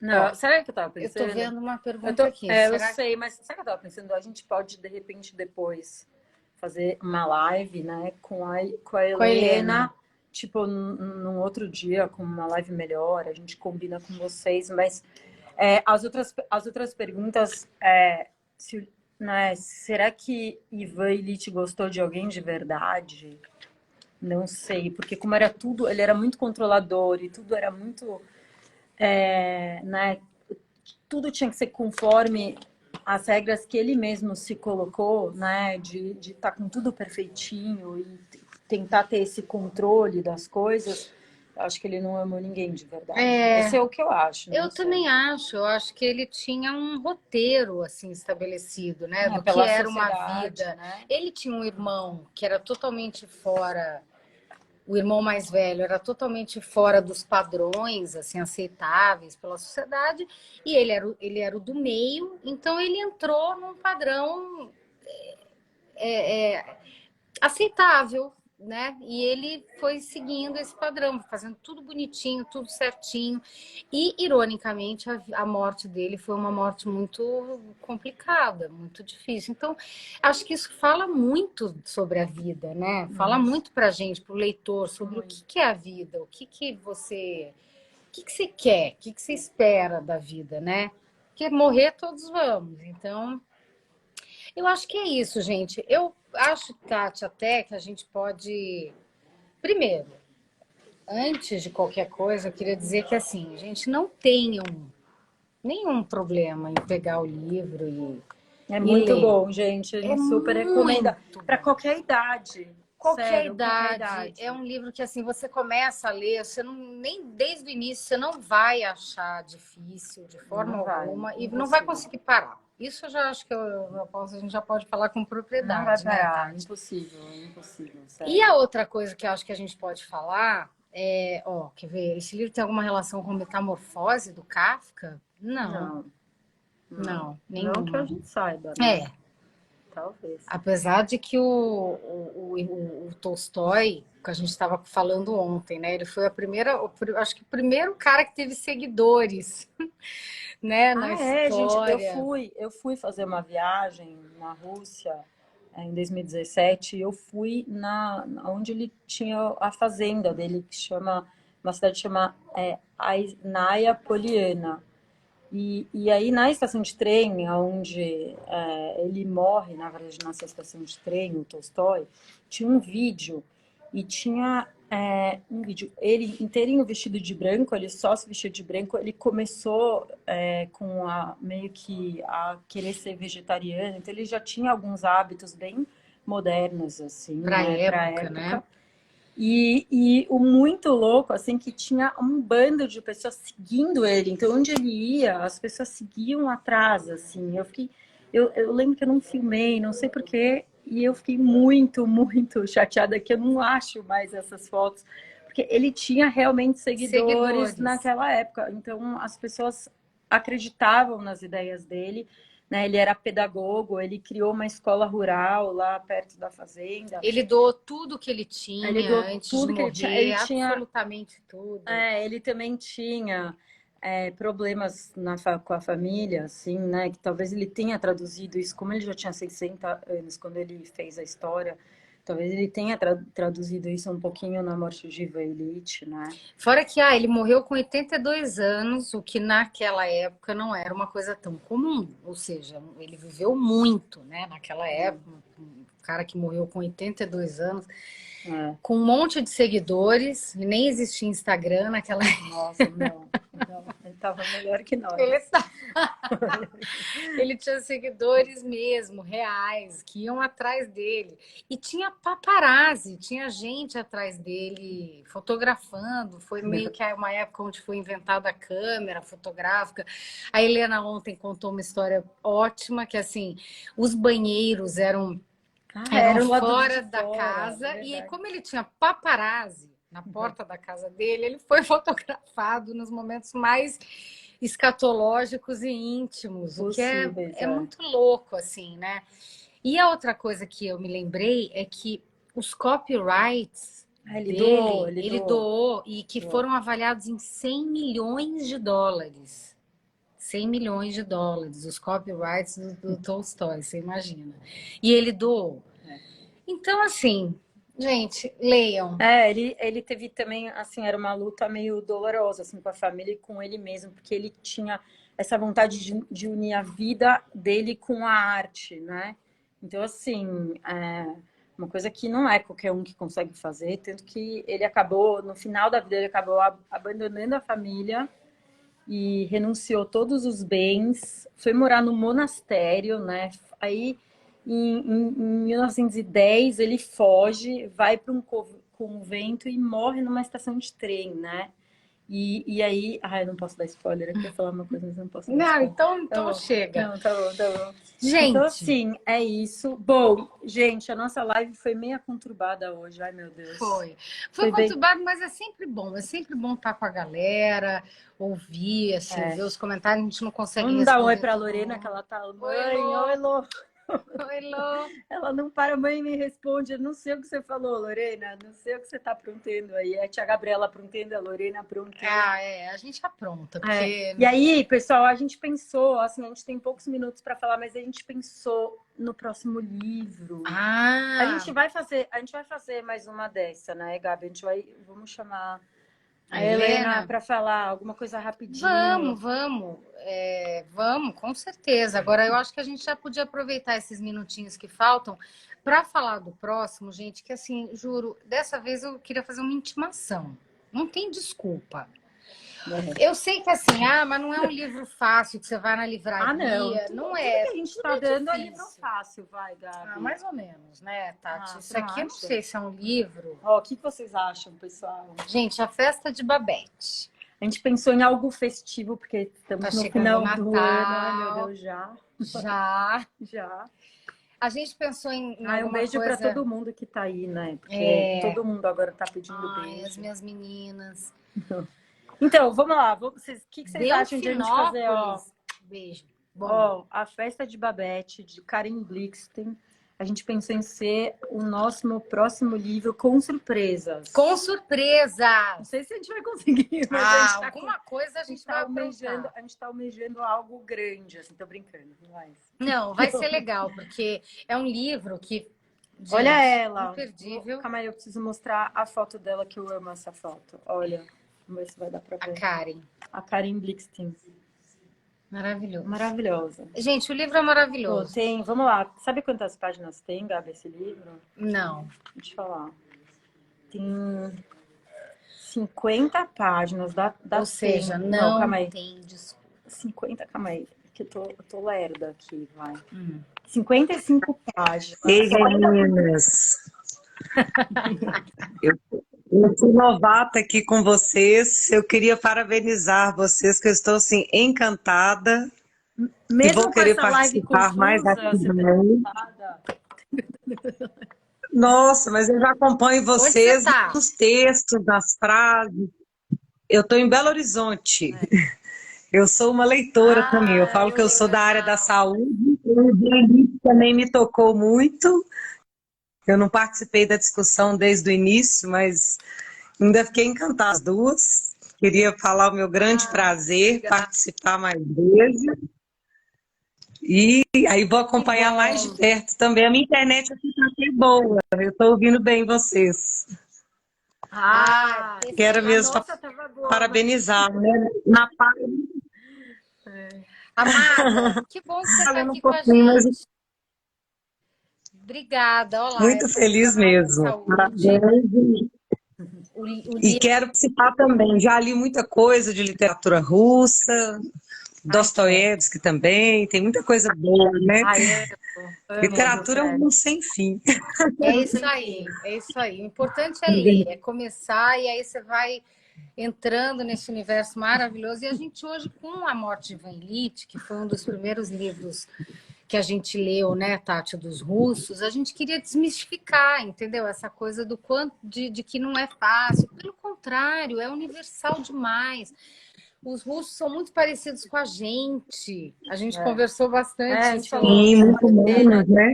Não, sabe o que eu tava pensando? Eu tô vendo uma pergunta aqui. Eu sei, mas sabe o que eu tava pensando? A gente pode, de repente, depois fazer uma live, né, com a Helena, tipo, num outro dia, com uma live melhor, a gente combina com vocês, mas as outras perguntas, né, será que Ivan Ilitch gostou de alguém de verdade? Não sei, porque como era tudo, ele era muito controlador e tudo era muito... né, tudo tinha que ser conforme as regras que ele mesmo se colocou, né, de estar com tudo perfeitinho e tentar ter esse controle das coisas. Eu acho que ele não amou ninguém de verdade. Esse é o que eu acho. Eu também acho. Eu acho que ele tinha um roteiro assim estabelecido, né, do que era uma vida. Né? Ele tinha um irmão que era totalmente fora. O irmão mais velho era totalmente fora dos padrões assim aceitáveis pela sociedade, e ele era o do meio, então ele entrou num padrão aceitável, né? E ele foi seguindo esse padrão, fazendo tudo bonitinho, tudo certinho. E, ironicamente, a morte dele foi uma morte muito complicada, muito difícil. Então, acho que isso fala muito sobre a vida, né? Fala muito pra gente, pro leitor, sobre o que é a vida, o que você quer, o que você espera da vida, né? Porque morrer todos vamos. Então, eu acho que é isso, gente. Eu acho, Tati, até que a gente pode... Primeiro, antes de qualquer coisa, eu queria dizer que, assim, gente, não tenham nenhum problema em pegar o livro e muito ler. bom, gente. A gente super recomenda para qualquer idade. Qualquer idade. É um livro que, assim, você começa a ler, você nem desde o início, você não vai achar difícil de forma alguma e não vai conseguir parar. Isso eu já acho que a gente já pode falar com propriedade. Não vai parar, né, impossível. Sério. E a outra coisa que eu acho que a gente pode falar quer ver? Esse livro tem alguma relação com Metamorfose do Kafka? Não, nenhuma. Não que a gente saiba, né? Talvez. Apesar de que o Tolstói, que a gente estava falando ontem, né? Ele foi acho que o primeiro cara que teve seguidores, né? Na história. Gente, eu fui fazer uma viagem na Rússia em 2017. E eu fui onde ele tinha a fazenda dele, uma cidade que chama Aisnaya Poliana. E aí, na estação de trem, onde ele morre, na verdade, nessa estação de trem, o Tolstói, tinha um vídeo. E tinha um vídeo, ele inteirinho vestido de branco, ele só se vestiu de branco. Ele começou meio que a querer ser vegetariano. Então, ele já tinha alguns hábitos bem modernos, assim, pra época, né? E o muito louco, assim, que tinha um bando de pessoas seguindo ele. Então, onde ele ia, as pessoas seguiam atrás, assim. Eu lembro que eu não filmei, não sei porquê, e eu fiquei muito, muito chateada que eu não acho mais essas fotos. Porque ele tinha realmente seguidores naquela época. Então, as pessoas acreditavam nas ideias dele. Né, ele era pedagogo, ele criou uma escola rural lá perto da fazenda. Ele doou tudo que ele tinha antes de morrer, absolutamente tudo. Ele também tinha problemas com a família, assim, né? Que talvez ele tenha traduzido isso, como ele já tinha 60 anos quando ele fez a história, Talvez ele tenha traduzido isso um pouquinho na Morte de Ivan Ilitch, né? Fora que ele morreu com 82 anos, o que naquela época não era uma coisa tão comum. Ou seja, ele viveu muito, né? Naquela época, um cara que morreu com 82 anos, com um monte de seguidores, e nem existia Instagram naquela época. Nossa, não. Ele estava melhor que nós. Ele tinha seguidores mesmo, reais, que iam atrás dele. E tinha paparazzi, tinha gente atrás dele fotografando. Foi meio que uma época onde foi inventada a câmera fotográfica. A Helena ontem contou uma história ótima, que assim, os banheiros eram fora da casa. E como ele tinha paparazzi na porta da casa dele, ele foi fotografado nos momentos mais escatológicos e íntimos, o que é muito louco, assim, né? E a outra coisa que eu me lembrei é que os copyrights ele doou e que foram avaliados em 100 milhões de dólares. 100 milhões de dólares, os copyrights do Tolstói, você imagina. E ele doou. Então, assim, gente, leiam. Ele teve também, assim, era uma luta meio dolorosa, assim, com a família e com ele mesmo, porque ele tinha essa vontade de unir a vida dele com a arte, né? Então, assim, uma coisa que não é qualquer um que consegue fazer, tanto que ele acabou, no final da vida, ele acabou abandonando a família e renunciou todos os bens, foi morar no monastério, né? Aí, em 1910, ele foge, vai para um convento e morre numa estação de trem, né? E aí... eu não posso dar spoiler, eu queria falar uma coisa, mas não posso dar spoiler. Então chega. Não, tá bom. Gente... Então, assim, é isso. Bom, gente, a nossa live foi meio conturbada hoje. Ai, meu Deus. Foi conturbado, mas é sempre bom. É sempre bom estar com a galera, ouvir, assim, ver os comentários. A gente não consegue Vamos dar um oi pra Lorena, que ela tá... Oi, Lô. Oi, Lô. Ela não para, mãe me responde. Eu não sei o que você falou, Lorena. Não sei o que você tá aprontando aí. É a tia Gabriela aprontando, a Lorena aprontando. A gente apronta. Porque... E aí, pessoal, a gente pensou, assim, a gente tem poucos minutos para falar, mas a gente pensou no próximo livro. A gente vai fazer mais uma dessa, né, Gabi? Vamos chamar a Helena para falar alguma coisa rapidinho. Vamos, com certeza. Agora, eu acho que a gente já podia aproveitar esses minutinhos que faltam para falar do próximo, gente, que assim, juro, dessa vez eu queria fazer uma intimação. Não tem desculpa. Eu sei que assim, mas não é um livro fácil que você vai na livraria. Não é. A gente está dando é livro fácil, vai, Gabi. Mais ou menos, né, Tati? Isso aqui eu não sei se é um livro. O que vocês acham, pessoal? Gente, A Festa de Babette. A gente pensou em algo festivo, porque estamos no final do ano. Ai, meu Deus, já. A gente pensou em um beijo para todo mundo que tá aí, né? Porque todo mundo agora tá pedindo beijo. As minhas meninas. Então, vamos lá. O que vocês acham de a gente fazer? Beijo. A Festa de Babette, de Karen Blixen. A gente pensou em ser o nosso próximo livro com surpresas. Com surpresas! Não sei se a gente vai conseguir, mas alguma coisa a gente vai almejando. A gente tá almejando algo grande, assim, tô brincando. Não, vai ser legal, porque é um livro que... Gente, olha ela! Imperdível. Calma aí, eu preciso mostrar a foto dela, que eu amo essa foto. Olha, vamos ver se vai dar pra ver. A Karen Blixen. Maravilhosa. Gente, o livro é maravilhoso. Vamos lá. Sabe quantas páginas tem, Gabi, esse livro? Não. Deixa eu falar. Tem 50 páginas. Ou seja, não calma aí. Tem desculpa. 50, calma aí. Que eu tô lerda aqui, vai. 55 páginas. Ei, meninas. Eu fui novata aqui com vocês. Eu queria parabenizar vocês, que eu estou assim encantada. Mesmo e vou querer participar mais ativamente. Nossa, mas eu já acompanho vocês nos textos, nas frases. Eu estou em Belo Horizonte. Eu sou uma leitora também. Eu falo que eu sou da área da saúde. O Elite também me tocou muito. Eu não participei da discussão desde o início, mas ainda fiquei encantada as duas. Queria falar o meu grande prazer, participar mais vezes. E aí vou acompanhar mais de perto também. A minha internet aqui tá até boa. Eu estou ouvindo bem vocês. Quero mesmo parabenizar, né? Na Amada, que bom que você está aqui com a mas gente. Obrigada. Olá, muito feliz mesmo. Parabéns. E quero participar também. Já li muita coisa de literatura russa, Dostoiévski também, tem muita coisa boa, né? Literatura é um sem fim. É isso aí, é isso aí. O importante é ler, é começar e aí você vai entrando nesse universo maravilhoso. E a gente hoje, com A Morte de Ivan Ilitch, que foi um dos primeiros livros que a gente leu, né, Tati, dos russos, a gente queria desmistificar, entendeu? Essa coisa do quanto de que não é fácil. Pelo contrário, é universal demais. Os russos são muito parecidos com a gente. A gente conversou bastante. Sim, muito menos, né?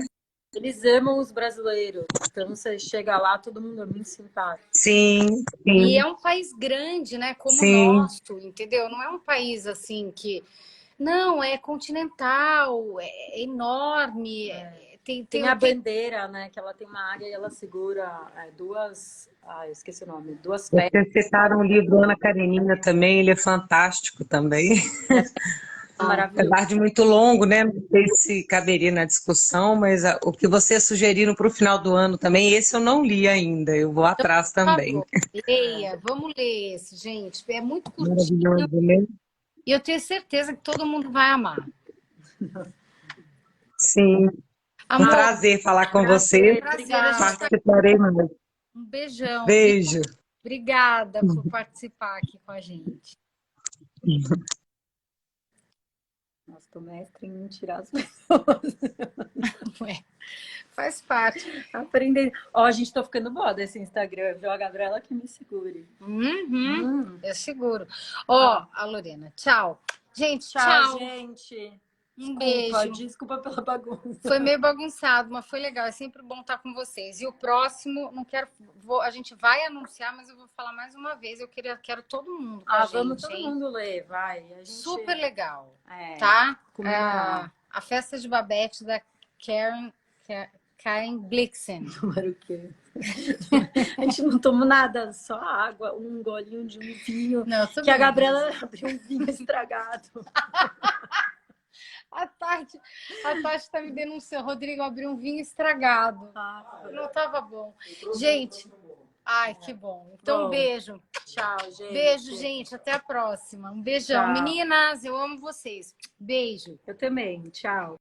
Eles amam os brasileiros. Então você chega lá, todo mundo é muito simpático. Sim, sim. E é um país grande, né? Como o nosso, entendeu? Não é um país assim que... Não, é continental, é enorme. Tem a bandeira, né? Que ela tem uma área e ela segura duas... eu esqueci o nome. Duas pedras. Vocês citaram o livro Ana Karenina também, ele é fantástico também. Maravilhoso. Apesar de muito longo, né? Não sei se caberia na discussão, mas o que vocês sugeriram para o final do ano também, esse eu não li ainda, eu vou atrás também. Leia, vamos ler esse, gente. É muito curtinho. Maravilhoso, né? E eu tenho certeza que todo mundo vai amar. Sim. Amor, Um prazer falar com você. Participarei mais. Um beijão. Beijo. Obrigada por participar aqui com a gente. Nossa, tô mestre em tirar as pessoas. Faz parte. Aprender. Ó, a gente tá ficando boa desse Instagram, viu? A Gabriela que me segure. Eu seguro. Ó, a Lorena, tchau. Gente, tchau. Gente. Beijo. Desculpa pela bagunça. Foi meio bagunçado, mas foi legal. É sempre bom estar com vocês. E o próximo, não quero. A gente vai anunciar, mas eu vou falar mais uma vez. Quero todo mundo com a gente. Vamos todo mundo ler, vai. A gente... Super legal. Tá? A festa de Babette da Karen Blixen. A gente não tomou nada, só água, um golinho de um vinho. Não, que a Gabriela abriu um vinho estragado. A Tati tá me denunciando. Rodrigo abriu um vinho estragado. Não tava bom. Gente, ai, que bom. Então, beijo. Tchau, gente. Beijo, gente. Até a próxima. Um beijão. Tchau. Meninas, eu amo vocês. Beijo. Eu também. Tchau.